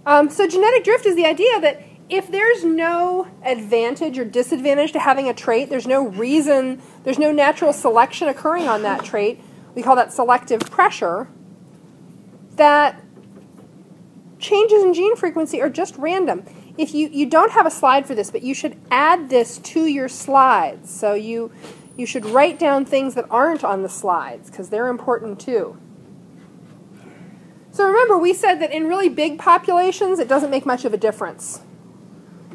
So genetic drift is the idea that if there's no advantage or disadvantage to having a trait, there's no reason, there's no natural selection occurring on that trait, we call that selective pressure, that changes in gene frequency are just random. If you don't have a slide for this, but you should add this to your slides. So you should write down things that aren't on the slides, because they're important too. So remember, we said that in really big populations, it doesn't make much of a difference.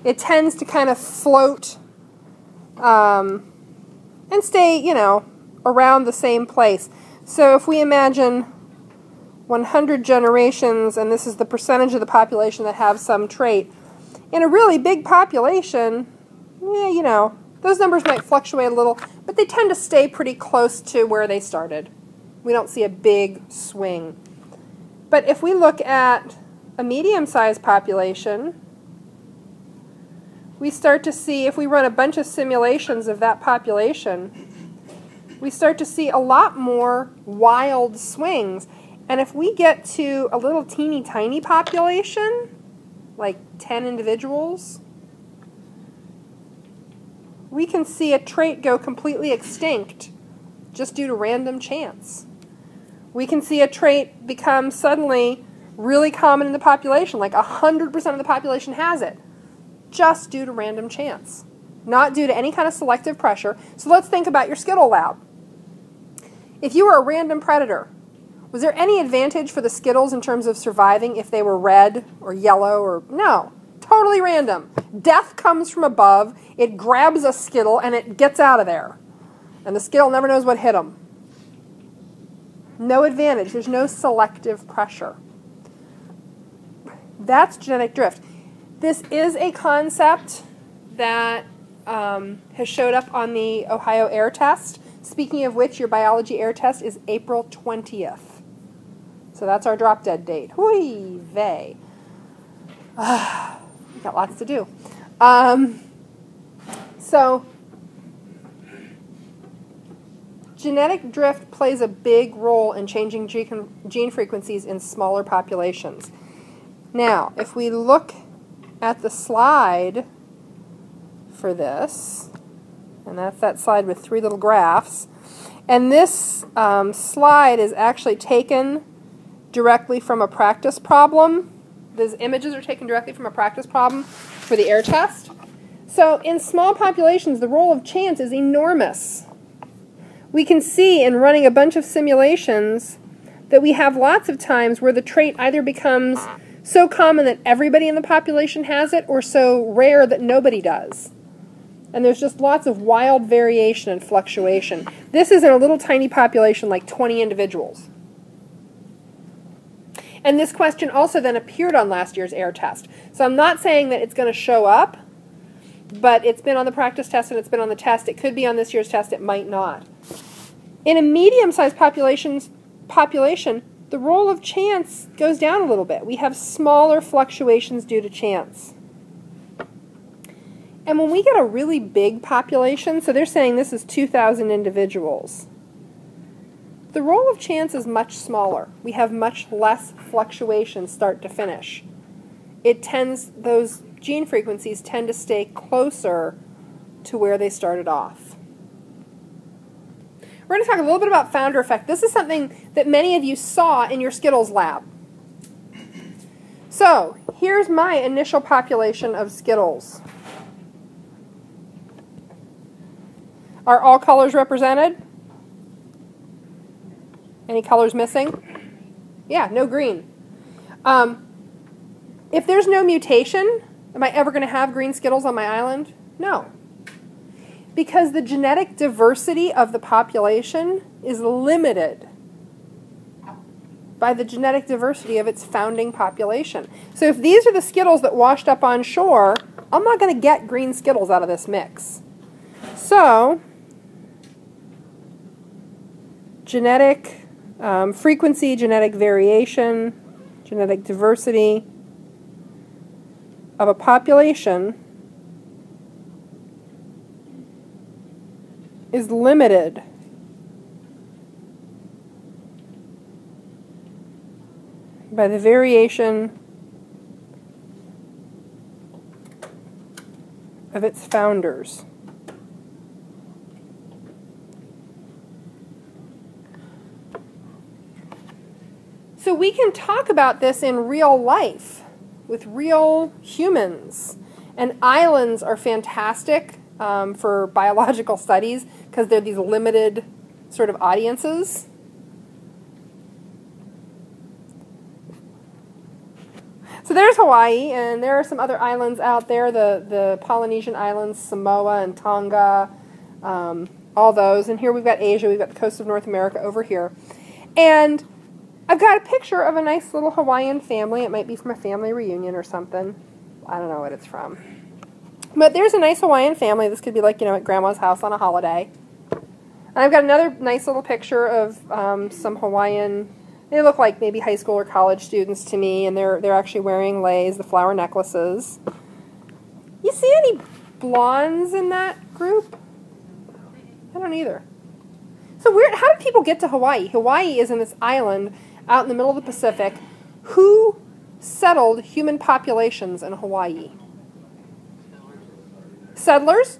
It tends to kind of float and stay, you know, around the same place. So if we imagine 100 generations, and this is the percentage of the population that have some trait, in a really big population, you know, those numbers might fluctuate a little, but they tend to stay pretty close to where they started. We don't see a big swing. But if we look at a medium-sized population, we start to see, if we run a bunch of simulations of that population, we start to see a lot more wild swings. And if we get to a little teeny tiny population, like 10 individuals, we can see a trait go completely extinct just due to random chance. We can see a trait become suddenly really common in the population, like 100% of the population has it, just due to random chance, not due to any kind of selective pressure. So let's think about your Skittle lab. If you were a random predator, was there any advantage for the Skittles in terms of surviving if they were red or yellow or... No, totally random. Death comes from above, it grabs a Skittle, and it gets out of there. And the Skittle never knows what hit him. No advantage. There's no selective pressure. That's genetic drift. This is a concept that has showed up on the Ohio air test. Speaking of which, your biology air test is April 20th. So that's our drop dead date. Hooey vey. We've got lots to do. So genetic drift plays a big role in changing gene frequencies in smaller populations. Now, if we look at the slide for this, and that's that slide with 3 little graphs, and this slide is actually taken directly from a practice problem. Those images are taken directly from a practice problem for the air test. So in small populations, the role of chance is enormous. We can see in running a bunch of simulations that we have lots of times where the trait either becomes so common that everybody in the population has it, or so rare that nobody does. And there's just lots of wild variation and fluctuation. This is in a little tiny population, like 20 individuals. And this question also then appeared on last year's air test. So I'm not saying that it's going to show up, but it's been on the practice test and it's been on the test. It could be on this year's test, it might not. In a medium-sized population, the role of chance goes down a little bit. We have smaller fluctuations due to chance. And when we get a really big population, so they're saying this is 2,000 individuals, the role of chance is much smaller. We have much less fluctuation start to finish. Those gene frequencies tend to stay closer to where they started off. We're going to talk a little bit about founder effect. This is something that many of you saw in your Skittles lab. So, here's my initial population of Skittles. Are all colors represented? Any colors missing? Yeah, no green. If there's no mutation, am I ever going to have green Skittles on my island? No. Because the genetic diversity of the population is limited by the genetic diversity of its founding population. So if these are the Skittles that washed up on shore, I'm not going to get green Skittles out of this mix. So, genetic frequency, genetic variation, genetic diversity of a population is limited by the variation of its founders. So we can talk about this in real life with real humans. And islands are fantastic for biological studies because they're these limited sort of audiences. So there's Hawaii, and there are some other islands out there, the Polynesian islands, Samoa and Tonga, all those. And here we've got Asia, we've got the coast of North America over here. And I've got a picture of a nice little Hawaiian family. It might be from a family reunion or something. I don't know what it's from. But there's a nice Hawaiian family. This could be like, at Grandma's house on a holiday. And I've got another nice little picture of some Hawaiian, they look like maybe high school or college students to me, and they're actually wearing leis, the flower necklaces. You see any blondes in that group? I don't either. So how did people get to Hawaii? Hawaii is in this island out in the middle of the Pacific. Who settled human populations in Hawaii? Settlers?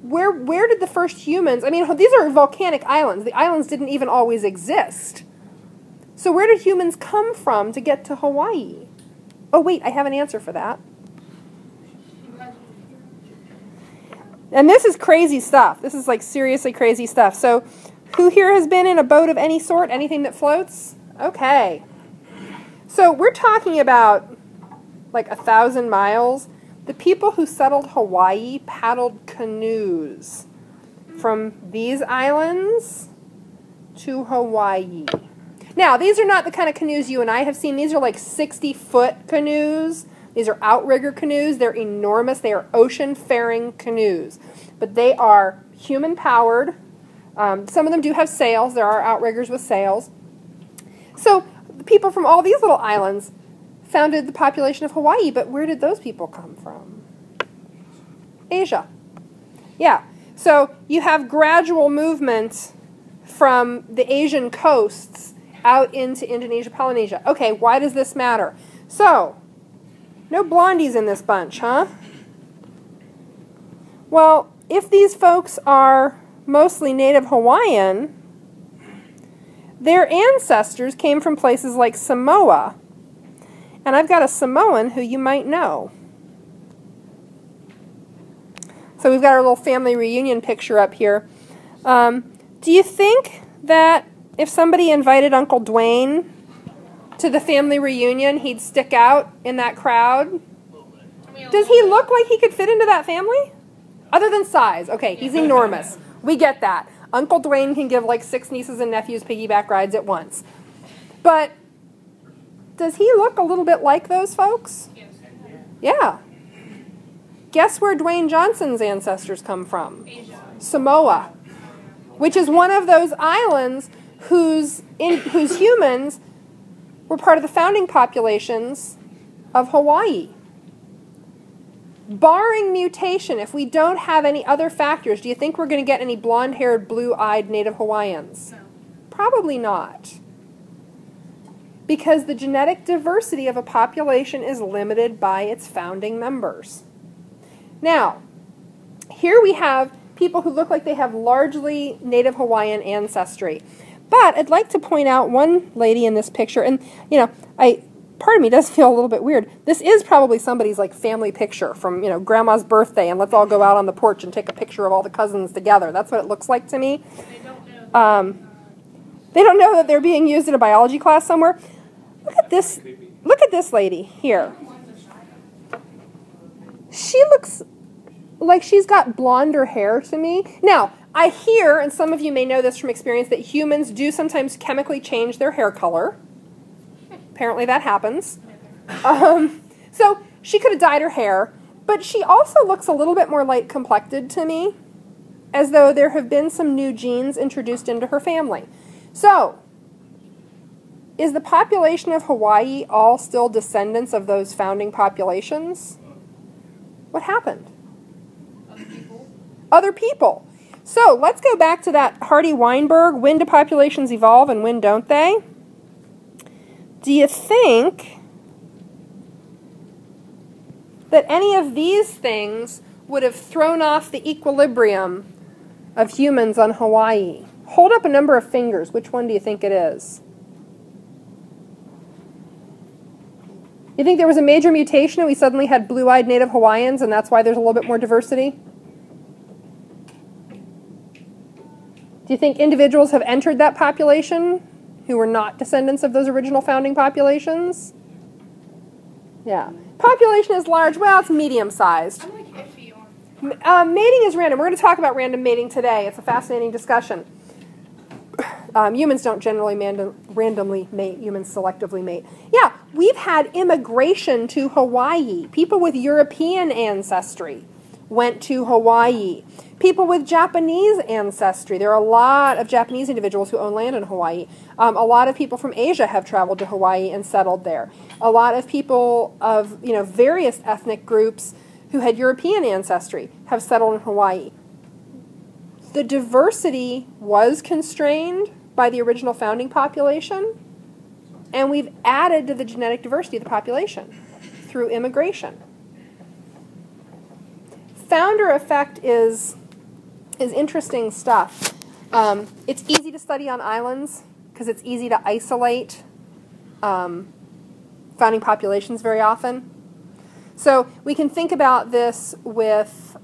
Where did the first humans, these are volcanic islands. The islands didn't even always exist. So where did humans come from to get to Hawaii? Oh wait, I have an answer for that. And this is crazy stuff. This is like seriously crazy stuff. So who here has been in a boat of any sort? Anything that floats? Okay. So we're talking about like 1,000 miles. The people who settled Hawaii paddled canoes from these islands to Hawaii. Now, these are not the kind of canoes you and I have seen. These are like 60-foot canoes. These are outrigger canoes. They're enormous. They are ocean-faring canoes. But they are human-powered. Some of them do have sails. There are outriggers with sails. So the people from all these little islands founded the population of Hawaii, but where did those people come from? Asia. Yeah. So you have gradual movement from the Asian coasts out into Indonesia, Polynesia. Okay, why does this matter? So, no blondies in this bunch, huh? Well, if these folks are mostly native Hawaiian, their ancestors came from places like Samoa. And I've got a Samoan who you might know. So we've got our little family reunion picture up here. Do you think that if somebody invited Uncle Dwayne to the family reunion, he'd stick out in that crowd? Does he look like he could fit into that family? Other than size. Okay, he's enormous. We get that. Uncle Dwayne can give like 6 nieces and nephews piggyback rides at once. But does he look a little bit like those folks? Yeah. Guess where Dwayne Johnson's ancestors come from? Samoa, which is one of those islands whose humans were part of the founding populations of Hawaii. Barring mutation, if we don't have any other factors, do you think we're going to get any blonde-haired, blue-eyed native Hawaiians? No. Probably not. Because the genetic diversity of a population is limited by its founding members. Now, here we have people who look like they have largely native Hawaiian ancestry. But I'd like to point out one lady in this picture, and part of me does feel a little bit weird. This is probably somebody's like family picture from, Grandma's birthday, and let's all go out on the porch and take a picture of all the cousins together. That's what it looks like to me. They don't know that they're being used in a biology class somewhere. Look at this. Look at this lady here. She looks like she's got blonder hair to me. Now, I hear, and some of you may know this from experience, that humans do sometimes chemically change their hair color. Apparently that happens. So she could have dyed her hair, but she also looks a little bit more light-complected to me, as though there have been some new genes introduced into her family. So, is the population of Hawaii all still descendants of those founding populations? What happened? Other people. So, let's go back to that Hardy-Weinberg, when do populations evolve and when don't they? Do you think that any of these things would have thrown off the equilibrium of humans on Hawaii? Hold up a number of fingers. Which one do you think it is? You think there was a major mutation and we suddenly had blue-eyed native Hawaiians and that's why there's a little bit more diversity? Do you think individuals have entered that population who were not descendants of those original founding populations? Yeah. Population is large. Well, it's medium-sized. I'm like iffy on Mating is random. We're going to talk about random mating today. It's a fascinating discussion. Humans don't generally randomly mate. Humans selectively mate. Yeah, we've had immigration to Hawaii. People with European ancestry went to Hawaii. People with Japanese ancestry. There are a lot of Japanese individuals who own land in Hawaii. A lot of people from Asia have traveled to Hawaii and settled there. A lot of people of various ethnic groups who had European ancestry have settled in Hawaii. The diversity was constrained by the original founding population, and we've added to the genetic diversity of the population through immigration. Founder effect is interesting stuff. It's easy to study on islands because it's easy to isolate founding populations very often. So we can think about this with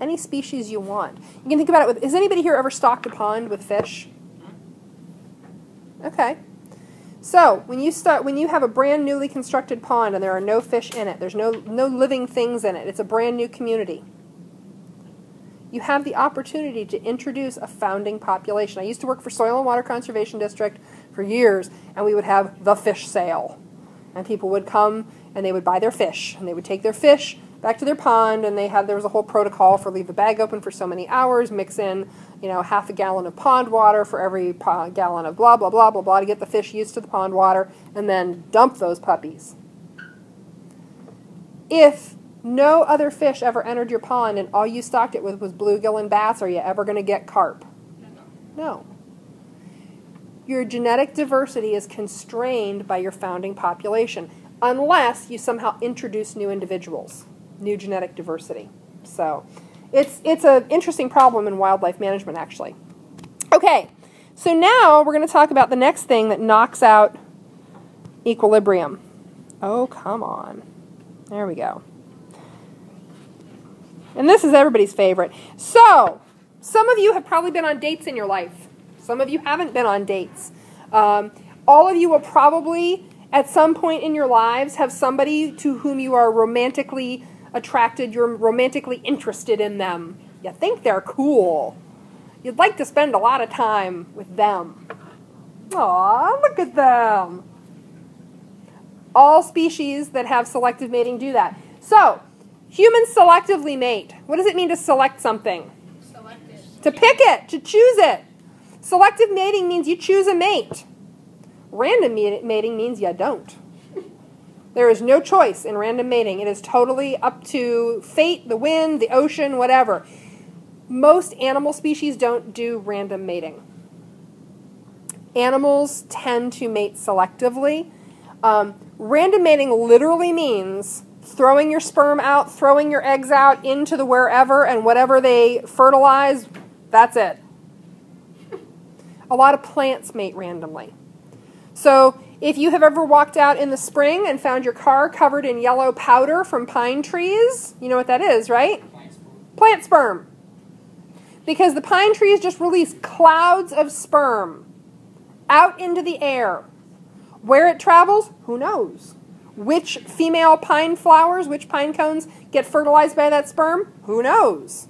any species you want. You can think about it with, has anybody here ever stocked a pond with fish? Okay. So when you have a brand newly constructed pond and there are no fish in it, there's no living things in it, it's a brand new community, you have the opportunity to introduce a founding population. I used to work for Soil and Water Conservation District for years, and we would have the fish sale. And people would come and they would buy their fish, and they would take their fish back to their pond, and there was a whole protocol for leave the bag open for so many hours, mix in, half a gallon of pond water for every gallon of blah, blah, blah, blah, blah, to get the fish used to the pond water, and then dump those puppies. If no other fish ever entered your pond and all you stocked it with was bluegill and bass, are you ever going to get carp? No. Your genetic diversity is constrained by your founding population, unless you somehow introduce new individuals, new genetic diversity. So it's an interesting problem in wildlife management, actually. Okay, so now we're going to talk about the next thing that knocks out equilibrium. Oh, come on. There we go. And this is everybody's favorite. So, some of you have probably been on dates in your life. Some of you haven't been on dates. All of you will probably, at some point in your lives, have somebody to whom you are romantically attracted, you're romantically interested in them. You think they're cool. You'd like to spend a lot of time with them. Aw, look at them. All species that have selective mating do that. So, humans selectively mate. What does it mean to select something? selective. To pick it, to choose it. Selective mating means you choose a mate. Random mating means you don't. There is no choice in random mating. It is totally up to fate, the wind, the ocean, whatever. Most animal species don't do random mating. Animals tend to mate selectively. Random mating literally means throwing your sperm out, throwing your eggs out into the wherever, and whatever they fertilize, that's it. A lot of plants mate randomly. So if you have ever walked out in the spring and found your car covered in yellow powder from pine trees, you know what that is, right? Plant sperm. Because the pine trees just release clouds of sperm out into the air. Where it travels, who knows? Which female pine flowers, which pine cones get fertilized by that sperm, who knows?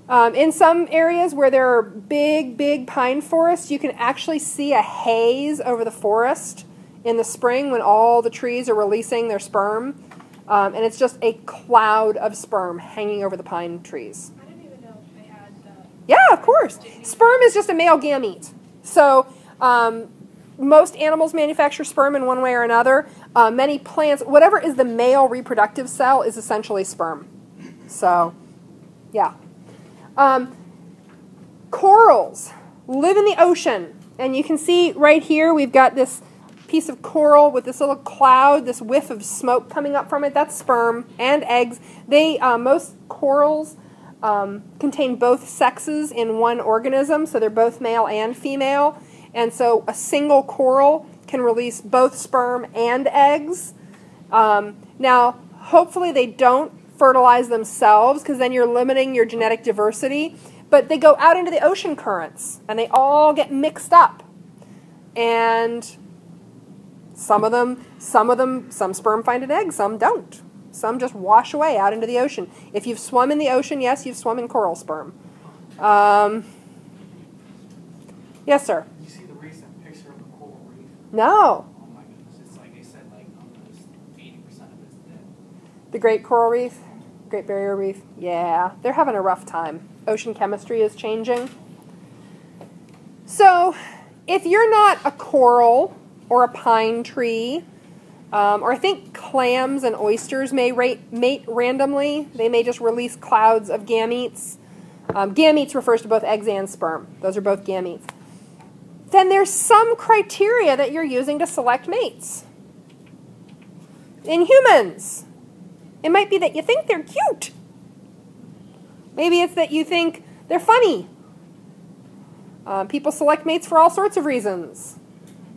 In some areas where there are big, big pine forests, you can actually see a haze over the forest in the spring when all the trees are releasing their sperm. And it's just a cloud of sperm hanging over the pine trees. I didn't even know if they had Yeah, of course. Sperm is just a male gamete. So most animals manufacture sperm in one way or another. Many plants, whatever is the male reproductive cell is essentially sperm. So, yeah. Corals live in the ocean. And you can see right here we've got this piece of coral with this little cloud, this whiff of smoke coming up from it, that's sperm and eggs. Most corals contain both sexes in one organism, so they're both male and female. And so a single coral can release both sperm and eggs. Now, hopefully they don't fertilize themselves, because then you're limiting your genetic diversity. But they go out into the ocean currents, and they all get mixed up. And some sperm find an egg, some don't. Some just wash away out into the ocean. If you've swum in the ocean, yes, you've swum in coral sperm. Yes, sir? Did you see the recent picture of the coral reef? No. Oh my goodness, it's like they said, like almost 80% of it's dead. The Great Coral Reef? Great Barrier Reef? Yeah, they're having a rough time. Ocean chemistry is changing. So, if you're not a coral or a pine tree, or I think clams and oysters may mate randomly. They may just release clouds of gametes. Gametes refers to both eggs and sperm. Those are both gametes. Then there's some criteria that you're using to select mates. In humans, it might be that you think they're cute. Maybe it's that you think they're funny. People select mates for all sorts of reasons.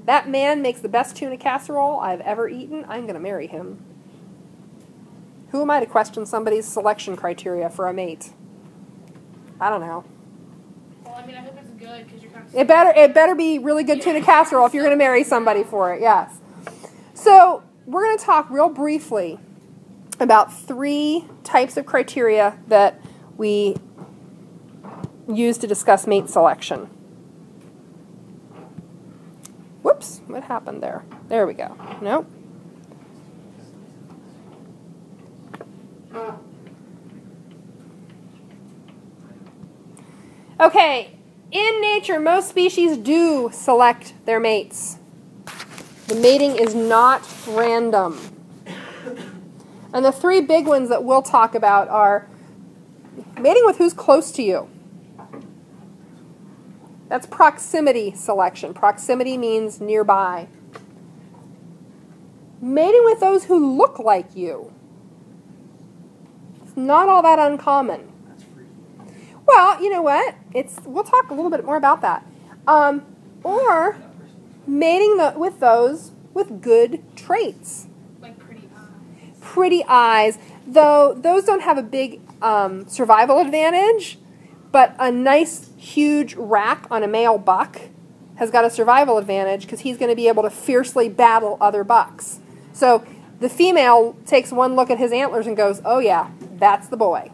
That man makes the best tuna casserole I've ever eaten. I'm going to marry him. Who am I to question somebody's selection criteria for a mate? I don't know. Well, I mean, I hope it's good, because you're kind of... It better be really good tuna casserole if you're going to marry somebody for it, yes. So we're going to talk real briefly about 3 types of criteria that we use to discuss mate selection. Whoops, what happened there? There we go. Nope. Okay, in nature, most species do select their mates. The mating is not random. And the 3 big ones that we'll talk about are mating with who's close to you. That's proximity selection. Proximity means nearby. Mating with those who look like you. It's not all that uncommon. Well, you know what? We'll talk a little bit more about that. Or mating with those with good traits. Like pretty eyes. Pretty eyes. Though those don't have a big survival advantage, but a nice, huge rack on a male buck has got a survival advantage because he's going to be able to fiercely battle other bucks. So the female takes one look at his antlers and goes, oh yeah, that's the boy.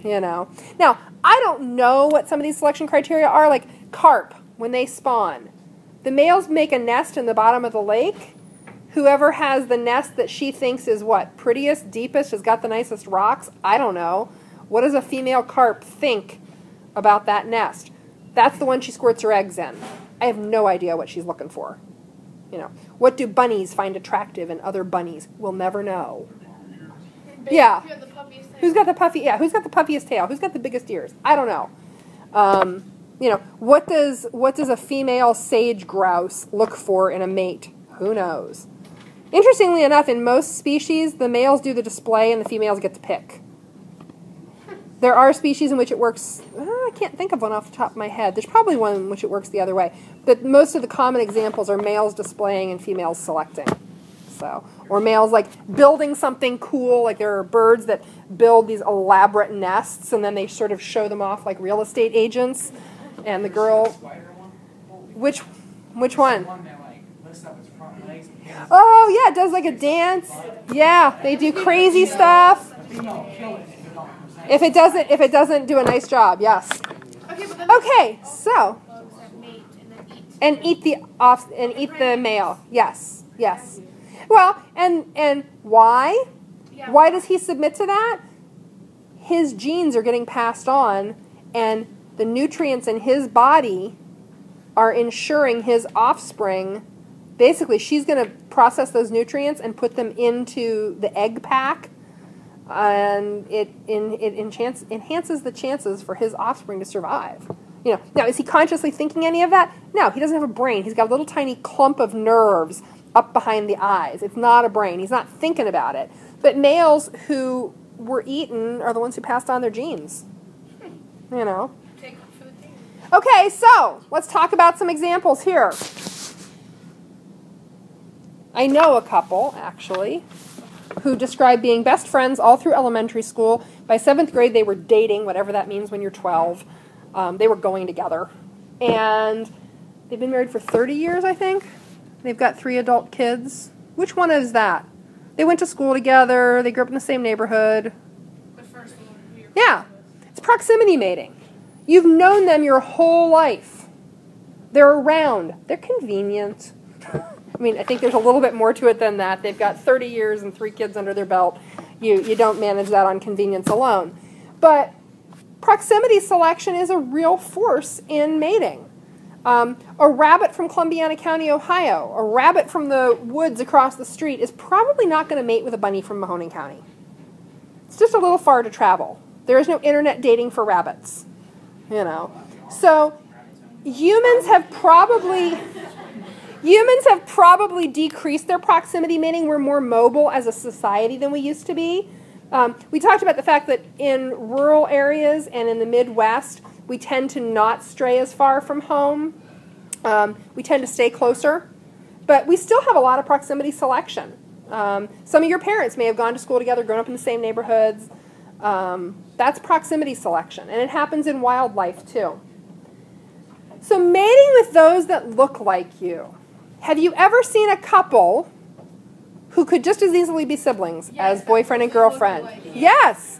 You know. Now, I don't know what some of these selection criteria are, like carp, when they spawn. The males make a nest in the bottom of the lake. Whoever has the nest that she thinks is what? Prettiest, deepest, has got the nicest rocks? I don't know. What does a female carp think about that nest? That's the one she squirts her eggs in. I have no idea what she's looking for. You know, what do bunnies find attractive in other bunnies? We'll never know. Yeah. Who's got the puffy? Yeah, who's got the puffiest tail? Who's got the biggest ears? I don't know. You know, what does a female sage grouse look for in a mate? Who knows? Interestingly enough, in most species, the males do the display and the females get to pick. There are species in which it works, I can't think of one off the top of my head. There's probably one in which it works the other way. But most of the common examples are males displaying and females selecting. So, or males like building something cool, like there are birds that build these elaborate nests and then they sort of show them off like real estate agents. And the girl, which one? Oh yeah, it does like a dance. Yeah, they do crazy stuff. If it doesn't do a nice job, yes. Okay, so and eat the male. Yes, yes. Well, and why? Why does he submit to that? His genes are getting passed on, and the nutrients in his body are ensuring his offspring. Basically, she's going to process those nutrients and put them into the egg pack. And it enhances the chances for his offspring to survive. Now, is he consciously thinking any of that? No, he doesn't have a brain. He's got a little tiny clump of nerves up behind the eyes. It's not a brain. He's not thinking about it. But males who were eaten are the ones who passed on their genes. Take one for the team. Okay, so let's talk about some examples here. I know a couple, actually, who describe being best friends all through elementary school. By 7th grade, they were dating, whatever that means when you're 12. They were going together. And they've been married for 30 years, I think. They've got 3 adult kids. Which one is that? They went to school together. They grew up in the same neighborhood. The first one. Yeah. It's proximity mating. You've known them your whole life. They're around. They're convenient. I mean, I think there's a little bit more to it than that. They've got 30 years and 3 kids under their belt. You don't manage that on convenience alone. But proximity selection is a real force in mating. A rabbit from Columbiana County, Ohio, a rabbit from the woods across the street is probably not going to mate with a bunny from Mahoning County. It's just a little far to travel. There is no internet dating for rabbits, So humans have probably decreased their proximity mating. We're more mobile as a society than we used to be. We talked about the fact that in rural areas and in the Midwest, we tend to not stray as far from home. We tend to stay closer. But we still have a lot of proximity selection. Some of your parents may have gone to school together, grown up in the same neighborhoods. That's proximity selection. And it happens in wildlife, too. So mating with those that look like you. Have you ever seen a couple who could just as easily be siblings as boyfriend and girlfriend? Yes.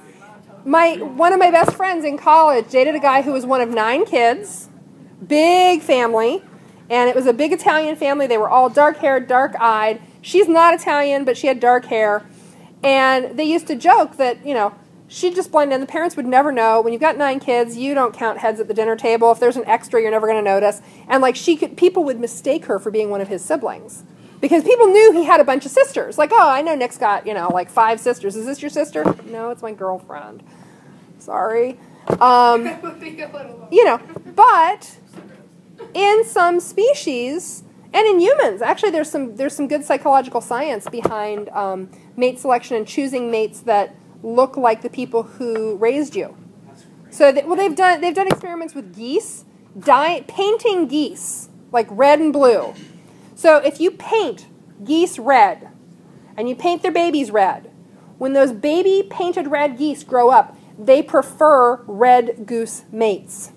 One of my best friends in college dated a guy who was one of 9 kids, big family, and it was a big Italian family. They were all dark-haired, dark-eyed. She's not Italian, but she had dark hair. And they used to joke that, she'd just blend in. The parents would never know. When you've got 9 kids, you don't count heads at the dinner table. If there's an extra, you're never going to notice. And people would mistake her for being one of his siblings. Because people knew he had a bunch of sisters. Like, oh, I know Nick's got, 5 sisters. Is this your sister? No, it's my girlfriend. Sorry. But in some species, and in humans, actually there's some good psychological science behind mate selection and choosing mates that look like the people who raised you. So, they've done experiments with geese, painting geese, like red and blue. So if you paint geese red, and you paint their babies red, when those baby painted red geese grow up, they prefer red goose mates.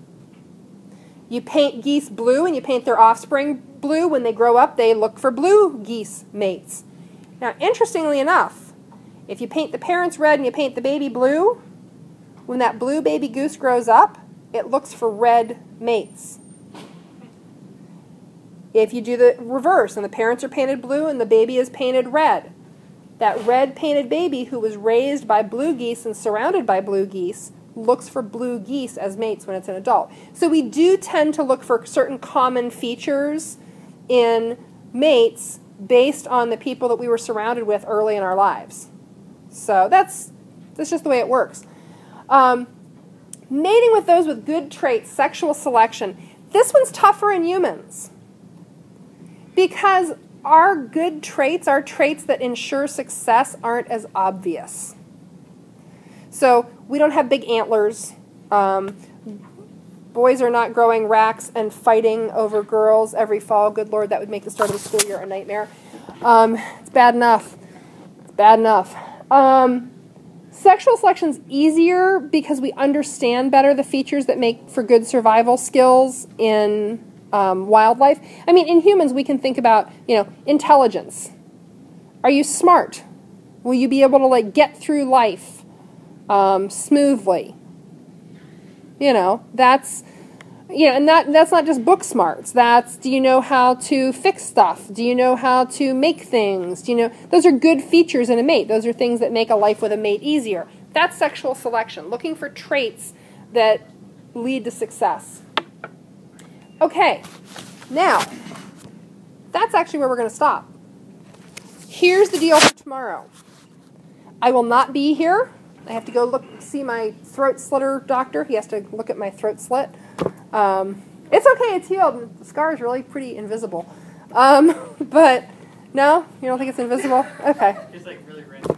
You paint geese blue and you paint their offspring blue. When they grow up, they look for blue geese mates. Now, interestingly enough, if you paint the parents red and you paint the baby blue, when that blue baby goose grows up, it looks for red mates. If you do the reverse and the parents are painted blue and the baby is painted red, that red painted baby who was raised by blue geese and surrounded by blue geese looks for blue geese as mates when it's an adult. So we do tend to look for certain common features in mates based on the people that we were surrounded with early in our lives. So that's just the way it works. Mating with those with good traits, sexual selection. This one's tougher in humans. Because our good traits, our traits that ensure success, aren't as obvious. So we don't have big antlers. Boys are not growing racks and fighting over girls every fall. Good Lord, that would make the start of the school year a nightmare. It's bad enough. It's bad enough. Sexual selection's easier because we understand better the features that make for good survival skills in wildlife. I mean, in humans, we can think about, intelligence. Are you smart? Will you be able to, get through life smoothly? That's, and that's not just book smarts. That's, do you know how to fix stuff? Do you know how to make things? Those are good features in a mate. Those are things that make a life with a mate easier. That's sexual selection, looking for traits that lead to success. Okay, now, that's actually where we're going to stop. Here's the deal for tomorrow. I will not be here. I have to go see my throat slitter doctor. He has to look at my throat slit. It's okay, it's healed. The scar is really pretty invisible. But no, you don't think it's invisible? Okay. It's like really red from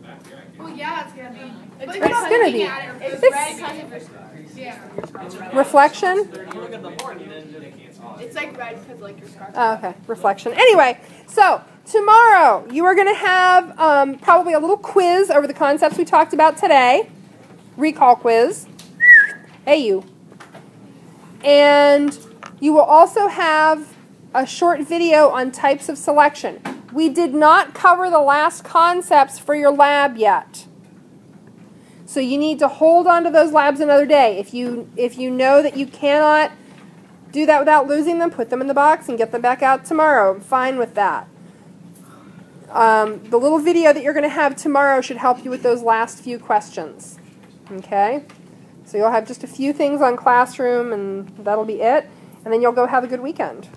back there. Well, yeah, it's gonna be. It's gonna be. It's It's red because of your scars. Yeah. reflection. You look at the board, you didn't think it's on. It's like red because like your scars. Oh, okay, reflection. Anyway, so tomorrow you are going to have probably a little quiz over the concepts we talked about today. Recall quiz. Hey, you. And you will also have a short video on types of selection. We did not cover the last concepts for your lab yet. So you need to hold on to those labs another day. If you know that you cannot do that without losing them, put them in the box and get them back out tomorrow. I'm fine with that. The little video that you're going to have tomorrow should help you with those last few questions. Okay? So you'll have just a few things on Classroom, and that'll be it. And then you'll go have a good weekend.